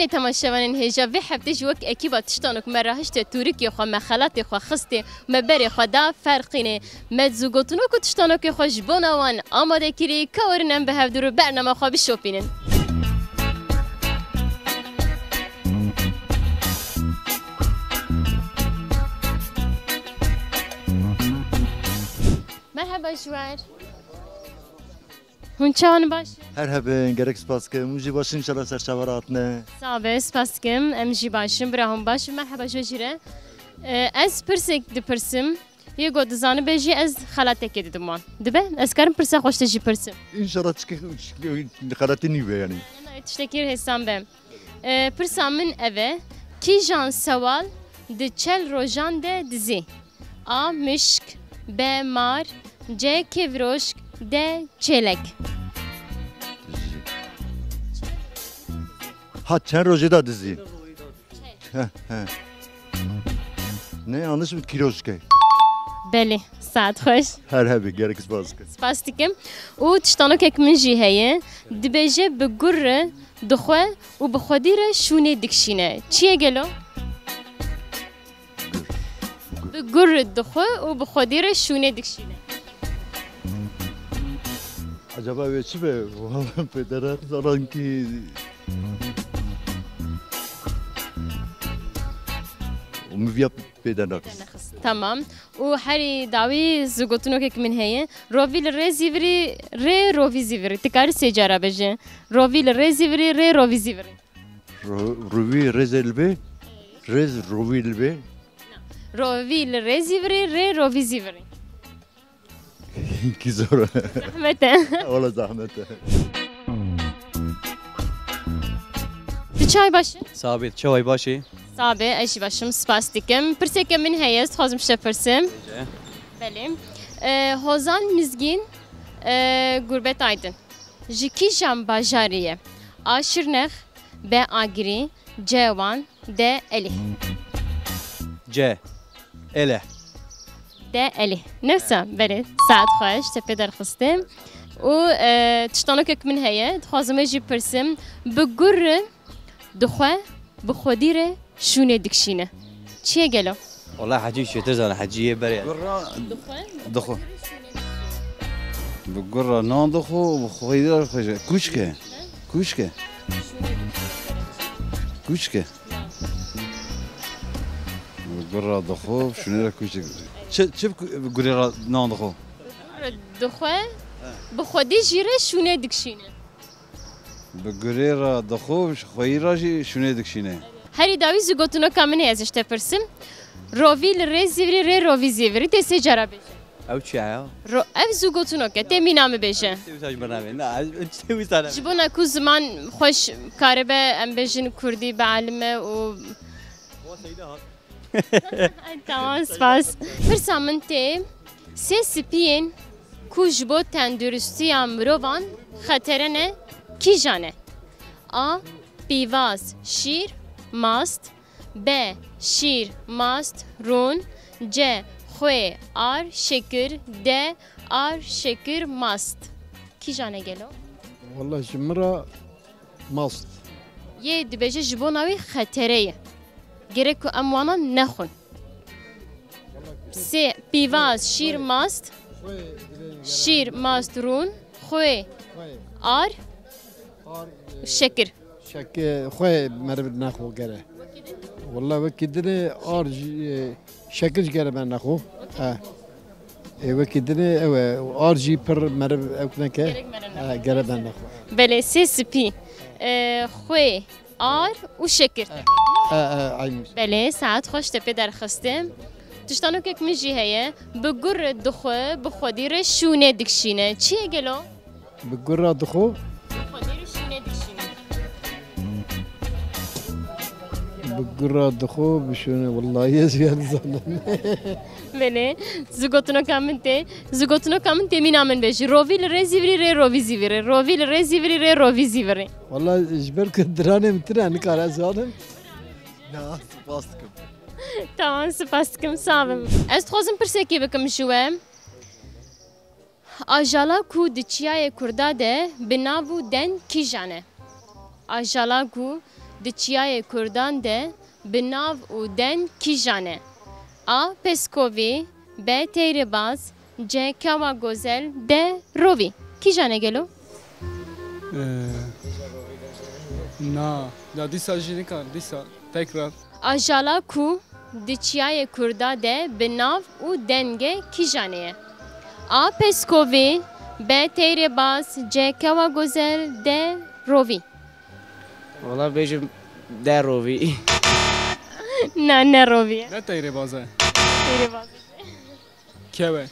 بله تماشاوان هجا و هفته وک اکیبا تشتانک مراهشت تورکی خو مخالات خو خسته مبر خدا فرقینه مزوگوتونو کو تشتانک خو جبونوان آماده کری کورنم به هفدرو برنامه خو بشوپینن مرحبا جوار هون چان باش هر هبه گرک سپاس که موجی باشین انشالله سرچاورات نه صابه سپاس کم امجی باشم براهم باش مرحبا جوجیره از پرسک دپرسم یه گود زانه بیجی از خلاته که دیدم دبه از کارم پرسه خوشته جی پرسم انشالله تشکی خلاتی نیوه یعنی نه تشتکیر حسام بم پرسام من اوه کی جان سوال د چل روزان ده دزی آ مشک ب مار ج کیوروشک ده چلک ha çen roje da dizi ne yanlış mı kiloşke بله ساعت خوش her hebe gerek spas که سپاس دیکم و تشتانو که من جی هیه دبیجه بگره دخوه و بخودی را شونه دکشینه چیه گلو؟ بگره دخوه و بخودی را شونه دکشینه acaba ve çi be vallahi pederat zaran ki ومفيا بيدنا تمام وحري داوي زوجتنا كيك من هي روفي الريزيفري ري روفي زيفري تكار سيجارة بجي روفي الريزيفري ري روفي زيفري روفي ريزلبي ريز روفي البي روفي الريزيفري ري روفي زيفري ki zor زحمته ولا زحمته چای باشه ثابت چای باشی صابه ایشی باشم سپاس دیکم پرسه من هی است خواستم شده پرسم بله هوزان مزگین گربت آیدن جکی جام باجاریه آشرنخ به آگری جوان ده الی C ele ده الی نفسه بله ساعت خوش تپه در خستم و تشتانو که من هی خواستم ایشی پرسم بگر دخواه بخودیره شونه دکشینه چیه گلو؟ والله حجي شو تزال حجية بريء دخو بقرة نان دخو بخويدر خوجة كوشكة كوشكة كوشكة بقرة دخو شنو را كوشكة شوف بقرة نان دخو دخواه بخودی جیره شونه دکشینه بقرة دخو خويدر شنو دكشينه هری داوی زوجتنا کامنه ازش تپرسم رووی لرزیوری ری رووی زیوری تسی جرا بشه او چی عیال؟ رو اف زوجتنا که تمی نام بشه تیویش برنامه نه تیویش برنامه جبونا کو زمان خوش کاربه ام بجن کردی به علمه و تمام سپاس پرسامن تی سه سپین کو جبو تندرستی امروان خطرنه کی جانه آ پیواز شیر ماست ب شیر ماست رون ج خوی آر شکر د آر شکر ماست کی جانه گلو؟ والله جمرة ماست یه دبجه جبوناوی خطره گرکو اموانا نخون سه پیواز شیر ماست شیر ماست رون خوی آر شکر شك خوي مربد ناخو قرا والله وكدني ارج شكل قرا من ناخو وكدني ارجي بر مرب اكنك قرا من ناخو بله سه سپی خوی آر و شکر عين بله ساعت خوش تپه در خستم تشتانو که کمیجی هیه بگر دخوه بخودی ره شونه دکشینه چیه گلو؟ بقرا دخو بخودی ره شونه دکشینه بقرا دخو بشونه والله يزيد ظلم بله زوجتنا کامن تی می نامن بشه رووی لرزیوری ری رووی زیوری رووی لرزیوری ری رووی زیوری والله جبرك دراني مترا نكار ازالم ne spas که tamam سپاس کم سامم از خوازم پرسکی بکم شوه آجالا کو دچیای کردا ده بناو دن کی جانه آجالا کو di çiyayê Kurdan de bi nav û den kîjan e? A. Peskovî, B. Têrêbaz, C. Kewa Gozel, D. Rovî. Kîjan e gelo? Na. Ya disa jî nikar. Disa. Tekrar. Ajala ku di çiyayê Kurda de bi nav û dengê kîjan e? A. Peskovî, B. Têrêbaz, C. Kewa Gozel, D. Rovî. Valla bejim der rovi. Ne Rovî. Ne teyre baza. Têrêbaz. Keve.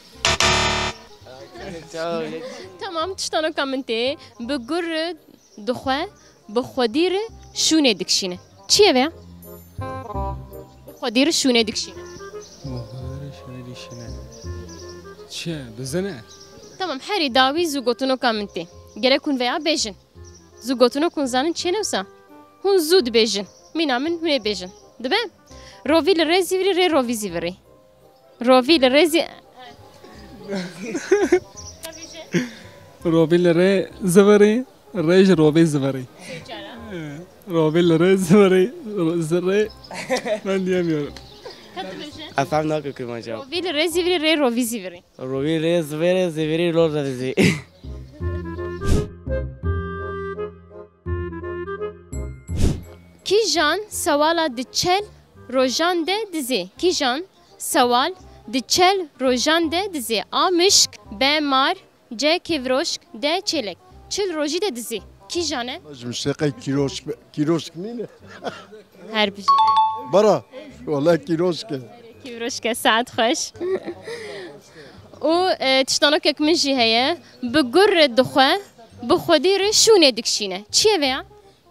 Tamam, tiştanoka min tê bi gur dixwe bi xwedî re şûnê dikişîne. Çi ye vê? Bi xwedî re şûnê dikişîne. Çiye? Bizene? Tamam, herî dawî zû gotinoka min tê. Gerek hûn veya bêjin. Zû gotinok hûn zanin çi newsa? Hûn zû dibêjin. Mîna min hûn ê bêjin. Dibe? Rovî li rê zîvirî rê rovî zîvirî. Rovî li rê zî... Rovi li rê zıvırı. Rej rovi zıvırı. Rovi li rê zıvırı. Zırrı. Ben diyemiyorum. Efendim ne köküm acaba? Rovî li rê zîvirî rê rovî zîvirî. Rovi re zvere zveri lor da dizi. Kîjan sewala di çel rojan de dizê. Kîjan sewal di çel rojan de dizê. A. Mişk, B. Mar, C. Kevroşk, D. Çelek. Çil rojî de dizê. Kîjan e? موسيقى كيروشك مين Her bir برا والله كيروشك Kevroşk e saat xweş. û tiştanokek min jî heye. Bi gur re dixwe bi xwedî re şûnê dikişîne. Çi ye vê ya?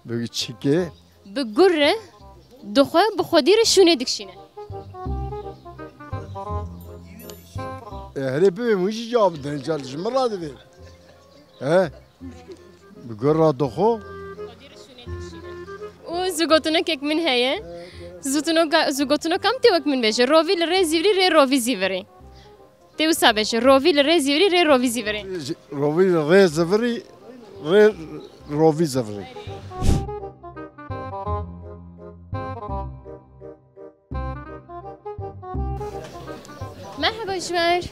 بقيت شيكي Bi gur re dixwe bi xwedî re şûnê dikişîne. هري بي مش جواب دنجال جمرة دبي ها بقرا دخو û zûgotinokek min heye. Zûgotinokam tê wek min bêje. Rovî li rê zîvirî rê rovî zîvirî. Tê wisa bêje. Rovî li rê zîvirî rê rovî zîvirî. روفي غير زفري غير روفي زفري Merhaba Jmer.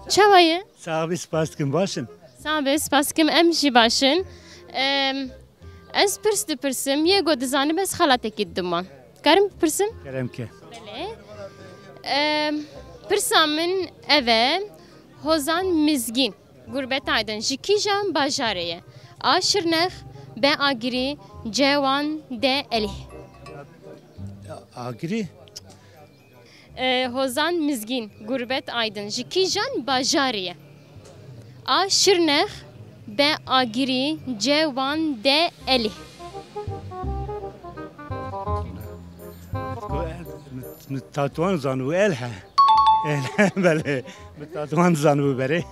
Çawa ye? Sağ ol, spaskim başın. Sağ be, spaskim em jî başin. Ez pirs dipirsim, yê got dizanim ez xelatekî diman. Karim bipirsim? Kerem ki. Pirsa min ev e Hozan Mizgîn. Gurbet Aydın ji kîjan bajarê ye? A. Şirnex, B. Agirî, C. Wan, D. Elî. Agri. Hozan Mizgîn, Gurbet Aydın ji kîjan bajarê ye? A. Şirnex, B. Agirî, C. Wan, D. Elî. Tatuan zanu elha. Elha bale. Tatuan zanu bere.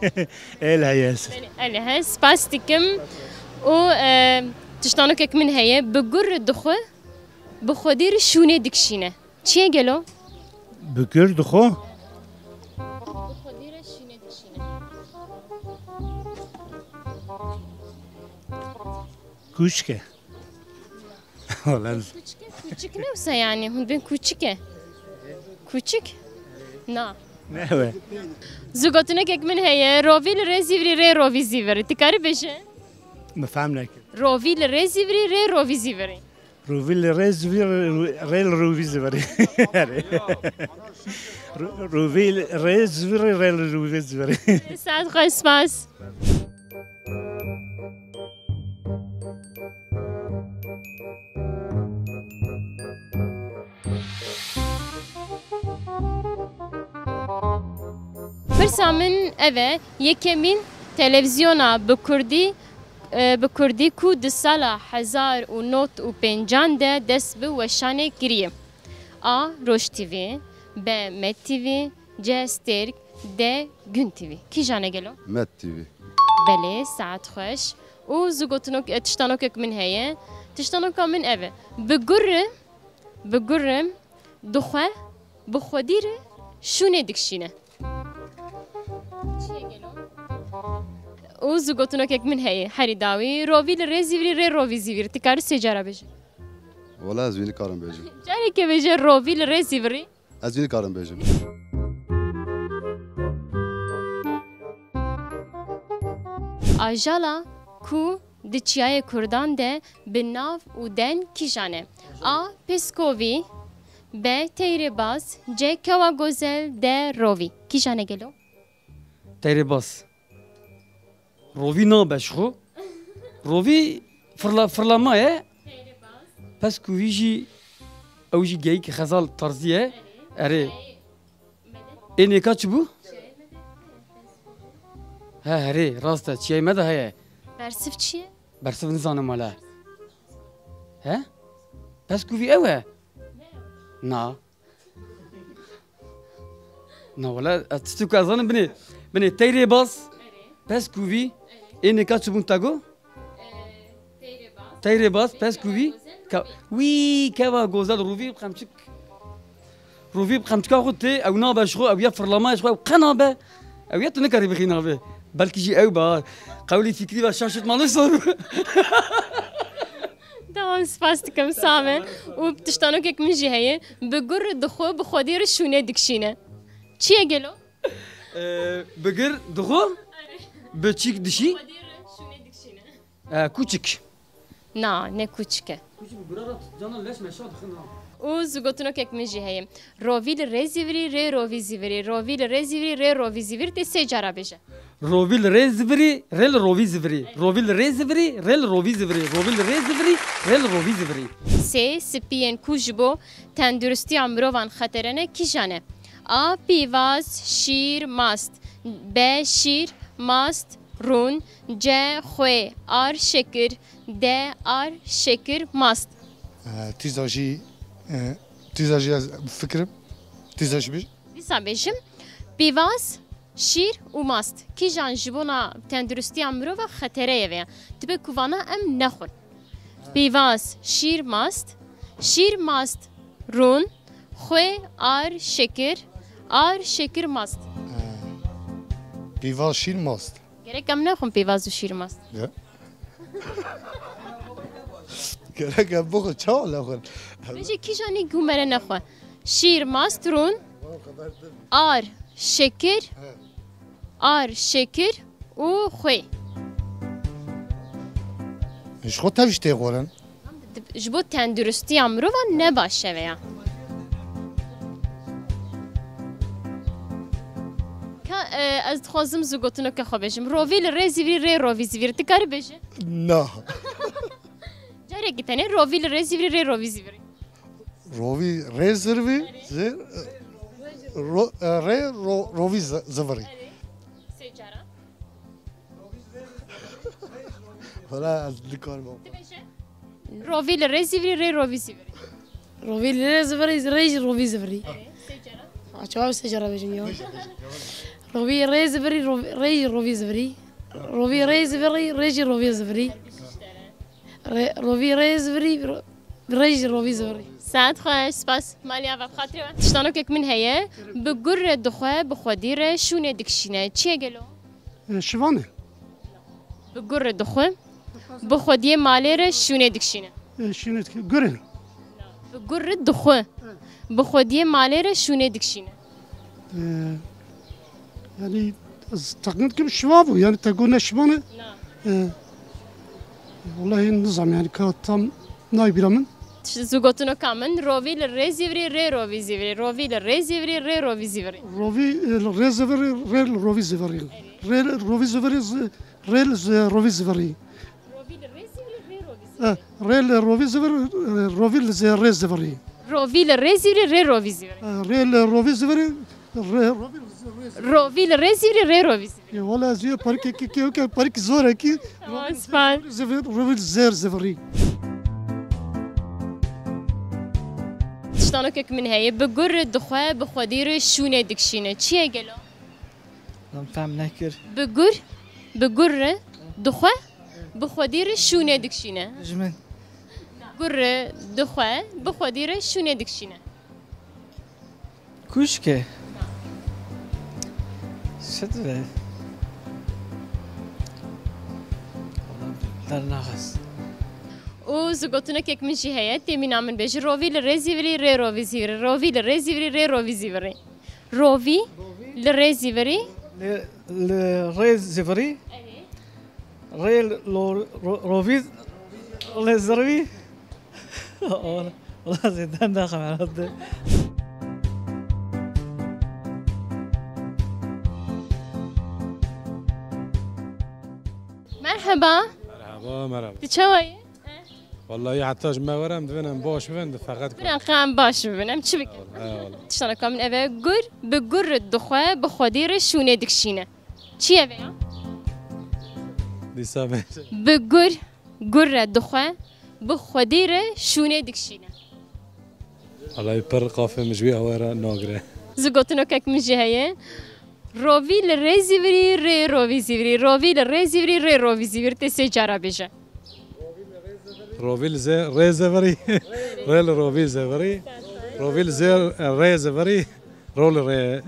Elha yes. Elî he, spas dikim û tiştanokek min heye bi gur dixwe bi xwedî re şûnê dikişîne. Çi ye gelo? Bükür duxo. Bi xwedî re şûnê dikişîne. Kuşke. Olan. Küçük ne olsa yani? Hûn bên küçük e. Küçük? Na. Ne ve? Zûgotinekek min heye rovî li rê zîvirî rê rovî zîvirî. Tu karî bêje? Mefhem ne? Rovî li rê zîvirî rê rovî zîvirî. Ruvil rezvir rel ruviz var. Ruvil rezvir rel ruviz var. Saat xwe spas. Pirsa min ev e yekemîn televizyona bi Kurdî ku di sala 1950 de dest bi weşanê kiriye. A. Roj TV, B. Met TV, C. Sterk, D. Gün TV. Kîjan e gelo? Met TV. Belê, saet xweş. û zûgotinok tiştanokek min heye. Tiştanoka min ev e. Bi gurim dixwe bi xwedî re şûnê dikişîne. û zûgotinokek min heye herî dawî rovî li rê zîvirî rê rovî zîvirî. Tu karî sê cara bêje? ولا از وینی کارم بیجم جاری که بجه رووی لره زیوری از وینی کارم بیجم آجالا کو دچیای کردان ده به ناو و دن کیجانه آ پسکووی به تیره باز جه کوا گوزل ده رووی کیجانه گلو تیره باز رووی نابش خو رووی فرلامایه پس کووی جی او جی گیی که خزال طرزیه اره اینه کاچ بو؟ ها هره راسته چیه مده هیه برسف چیه؟ برسف نزانم والا ها؟ پس کووی اوه؟ نه نه والا تستو که ازانم بنی تیره باز پس کووی اینه کاچ بون تاگو؟ تیره باز پس کووی وی که گوزل رووی بخمچک رووی بخمچک خود تی او نابش خو او یا فرلامایش خو او قنابه او یا تو نکاری بخی نابه بلکه جی او با قولی فکری و شاشت مالو سر تمام سپاس دکم سامه و تشتانو که من جی هیه بگر دخو بخودی رو شونه دکشینه چیه گلو؟ بگر دخو بچیک دشی کوچک نه نه کوچکه او زگوتنو که من جی هیه رووی لره زیوری ری رووی زیوری رووی لره زیوری ری رووی زیوری تی سه جارا بجه رووی لره زیوری ریل رووی زیوری رووی لره زیوری ریل رووی زیوری رووی لره زیوری ریل رووی زیوری سه سپین کوجبو تندرستی امروان خطرنه کیجانه آ پیواز شیر ماست ب شیر ماست رون ج خوی آر شکر د آر شکر ماست تیزاجی از فکرم تیزاجی بیش دیسا بیشم پیواز شیر و ماست کیجان جبونا تندرستی امروان خطره یوه تبه کوانا ام نخون پیواز شیر ماست رون خوی آر شکر ماست پیواز شیر ماست گره کم نخون پیواز و شیر ماست گره کم بخور چاو نخون بجه کیجانی گومره نخون شیر ماست رون آر شکر و خوی اش خود تاویش تیغورن جبو تندرستی امروان نباشه ویا از خوازم زگوتنو که خواه بشم رووی لره زیوری ری رووی زیوری تکاری بشه؟ نه جاری اگه تنه رووی لره زیوری ری رووی زیوری رووی ری زیوری ری رووی زیوری سه جارا حالا از دکار ما رووی لره زیوری ری رووی زیوری رووی لره زیوری ری رووی زیوری سه جارا جواب سه جارا بجیم یا رووی ری زیوری ری رووی زیوری رووی ری زیوری ری رووی زیوری رووی ری زیوری ری رووی زیوری ساعت خواه سپاس مالیا و بخاطر و تشتانو که من هیه بگر دخواه بخودی ره شونه دکشینه چیه گلو؟ شوانه بگر دخواه بخودی مالی ره شونه دکشینه شونه گره بگر دخواه بخودی مالی ره شونه دکشینه يعني تقنيت كم شوابه يعني تقولنا شبانه والله النظام يعني كان نايب من زوجتنا كمان رووي للريزيفري ري رووي زيفري رووي للريزيفري ري رووي زيفري رووي الريزيفري ريل رووي زيفري ريل رووي زيفري ريل رووي زيفري ريل رووي زيفري رووي للريزيفري رووي للريزيفري ري رووي زيفري ريل رووي زيفري رووي للريزيفري ري رووي زيفري والله زي بارك كي بارك زور كي رووي زير زيفري تشتانو كك من هي بقر دخواه بخودير شونه دكشينه چيه گلو؟ فهم نكر بقر دخواه بخودير شونه دكشينه جمن بقر دخواه بخودير شونه دكشينه كوشكه شدوه در نغز و زگوتونه که من جی هیه تیمی نامن بیش روی لرزی وری ری روی زیوری روی لرزی وری ری روی زیوری روی لرزی وری الري زفري ري روفي الزروي والله زيدان داخل على هذا مرحبا مرحبا تشوي والله يحتاج ما ورم دفنم باش بفند فقط بران خام باش ببینم چی بکنم والله تشتانه کامن اوه گر به گر دخواه به خودیر شونه دکشینه چی اوه یا؟ دي سامع به گر دخواه به خودیر شونه دکشینه والله يبر قافه مجوي هورا ناقره زگوتنو کک میجه هیه روی لرزی وری ری روی زیوری روی لرزی وری ری روی زیوری تسی جارا بیجه روفيل زي ريزفري ريل روفيل زفري روفيل زي ريزفري رول ري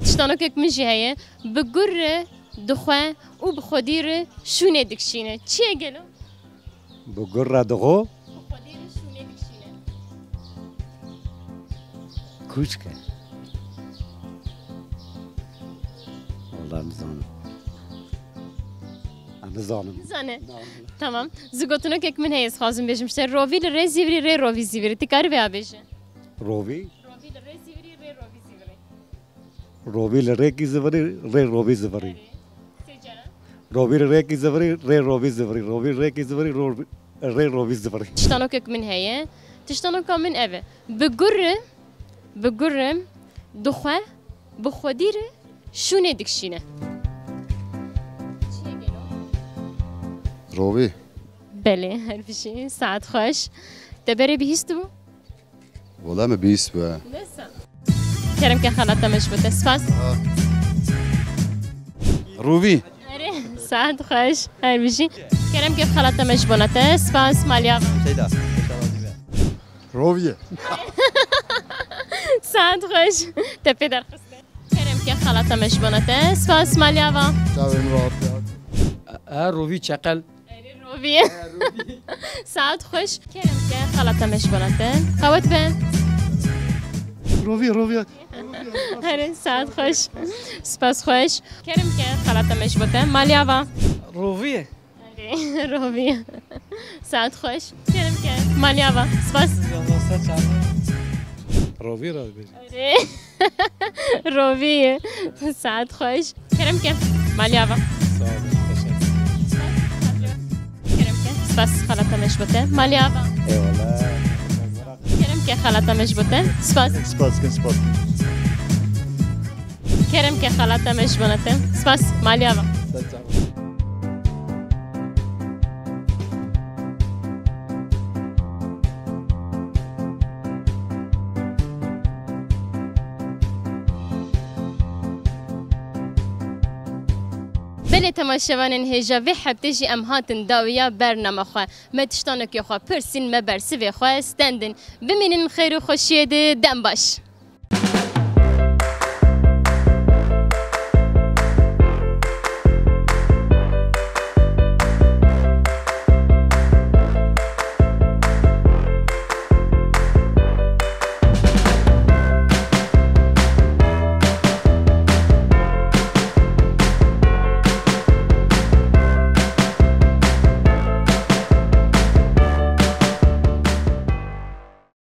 تشتانو کک میجه هیه به گر دخواه و به خودیر شونه دکشینه چیه گلو؟ بقرة دغو به خودیر شونه دکشینه كوشكا والله نزانم أنا زانم زنه تمام زگوتنو کک من هیز خواستم بیشم شده روی لرزی وری ری روی زیوری تکاری بیا بیشه روبي روی لرزی وری ری روی زیوری روبي لريكي زفري ري روبي زفري سجارا روبي لريكي زفري ري روبي زفري روبي لريكي زفري ري روبي زفري تشتانو کک من هیه تشتانو کا من اوه به گر دخواه به خودیر شونه دکشینه چیه گلو؟ روبي بله هر بشی ساعت خوش تبری بهیستو؟ والله ما بيس بقى لسه کرم که خلاطه مش بوده سپاس روبي اره ساعت خوش هر بشی کرم که خلاطه مش بونته سپاس مالیا روبي ساعت خوش تپی در خسته کرم که خلاطه مش بونته سپاس مالیا و تابعين راب روفي شقل روبیه ساعت خوش کرم که خلاطه مش بونته قوت به روفي هر ساعت خوش سپاس خوش کرم که خلاطه مش بوده مالیا و روفي روبیه ساعت خوش کرم که مالیا و سپاس روفي رابي روبیه ساعت خوش کرم که مالیا و کرم که سپاس خلاطه مش بوده مالیا و اي والله کرم که خلاطه مش بوده سپاس سباس کرم که خلاطه مش بوده سپاس مالیا و بله تماشاوانن هجا وی حبتجی ام هاتن داویا برنامه خواه ما تشتانو که خواه پرسین ما برسی وی خواه استندن بمینن خیر و خوشیه ده دم باش